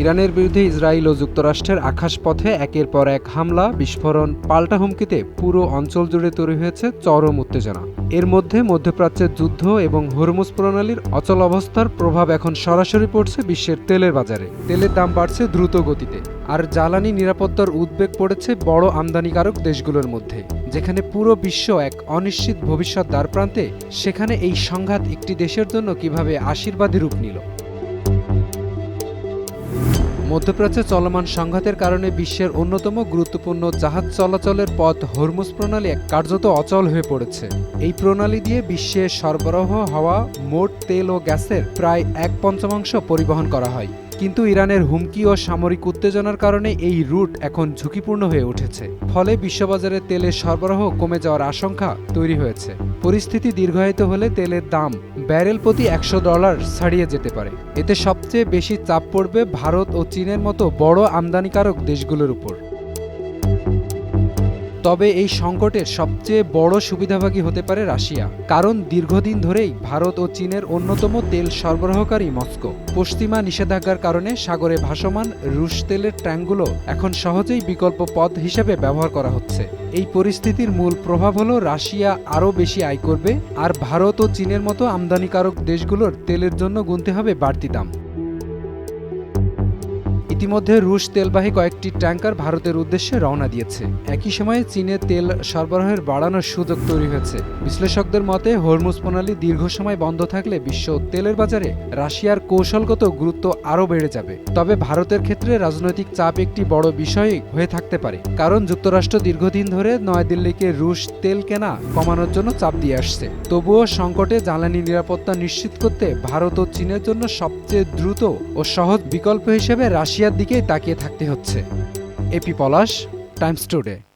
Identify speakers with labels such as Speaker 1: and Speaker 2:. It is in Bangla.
Speaker 1: ইরানের বিরুদ্ধে ইসরায়েল ও যুক্তরাষ্ট্রের আকাশপথে একের পর এক হামলা, বিস্ফোরণ, পাল্টা হুমকিতে পুরো অঞ্চল জুড়ে তৈরি হয়েছে চরম উত্তেজনা। এর মধ্যে মধ্যপ্রাচ্যের যুদ্ধ এবং হরমুজ প্রণালীর অচল অবস্থার প্রভাব এখন সরাসরি পড়ছে বিশ্বের তেলের বাজারে। তেলের দাম বাড়ছে দ্রুত গতিতে, আর জ্বালানি নিরাপত্তার উদ্বেগ পড়েছে বড় আমদানিকারক দেশগুলোর মধ্যে। যেখানে পুরো বিশ্ব এক অনিশ্চিত ভবিষ্যৎ দ্বারপ্রান্তে, সেখানে এই সংঘাত একটি দেশের জন্য কিভাবে আশীর্বাদী রূপ নিল। মধ্যপ্রাচ্যে চলমান সংঘাতের কারণে বিশ্বের অন্যতম গুরুত্বপূর্ণ জাহাজ চলাচলের পথ হরমুজ প্রণালী কার্যত অচল হয়ে পড়েছে। এই প্রণালী দিয়ে বিশ্বে সরবরাহ হওয়া মোট তেল ও গ্যাসের প্রায় 1/5 পরিবহন করা হয়। কিন্তু ইরানের হুমকি ও সামরিক উত্তেজনার কারণে এই রুট এখন ঝুঁকিপূর্ণ হয়ে উঠেছে। ফলে বিশ্ববাজারে তেলের সরবরাহ কমে যাওয়ার আশঙ্কা তৈরি হয়েছে। পরিস্থিতি দীর্ঘায়িত হলে তেলের দাম ব্যারেল প্রতি $100 ছাড়িয়ে যেতে পারে। এতে সবচেয়ে বেশি চাপ পড়বে ভারত ও চীনের মতো বড় আমদানিকারক দেশগুলোর উপর। তবে এই সংকটের সবচেয়ে বড় সুবিধাভোগী হতে পারে রাশিয়া, কারণ দীর্ঘদিন ধরেই ভারত ও চীনের অন্যতম তেল সরবরাহকারী মস্কো। পশ্চিমা নিষেধাজ্ঞার কারণে সাগরে ভাসমান রুশ তেলের ট্যাঙ্কগুলো এখন সহজেই বিকল্প পথ হিসেবে ব্যবহার করা হচ্ছে। এই পরিস্থিতির মূল প্রভাব হলো রাশিয়া আরও বেশি আয় করবে, আর ভারত ও চীনের মতো আমদানিকারক দেশগুলোর তেলের জন্য গুনতে হবে বাড়তি দাম। ইতিমধ্যে রুশ তেলবাহী কয়েকটি ট্যাঙ্কার ভারতের উদ্দেশ্যে রওনা দিয়েছে। একই সময়ে চীনে তেল সরবরাহের বাড়ানোর সুযোগ তৈরি হয়েছে। বিশ্লেষকদের মতে হরমুজ প্রণালী দীর্ঘ সময় বন্ধ থাকলে বিশ্ব তেলের বাজারে রাশিয়ার কৌশলগত গুরুত্ব আরও বেড়ে যাবে। তবে ভারতের ক্ষেত্রে রাজনৈতিক চাপ একটি বড় বিষয় হয়ে থাকতে পারে, কারণ যুক্তরাষ্ট্র দীর্ঘদিন ধরে নয়াদিল্লিকে রুশ তেল কেনা কমানোর জন্য চাপ দিয়ে আসছে। তবুও সংকটে জ্বালানি নিরাপত্তা নিশ্চিত করতে ভারত ও চীনের জন্য সবচেয়ে দ্রুত ও সহজ বিকল্প হিসেবে রাশিয়ার দিকেই তাকিয়ে থাকতে হচ্ছে। এপি পলাশ, টাইমস টুডে।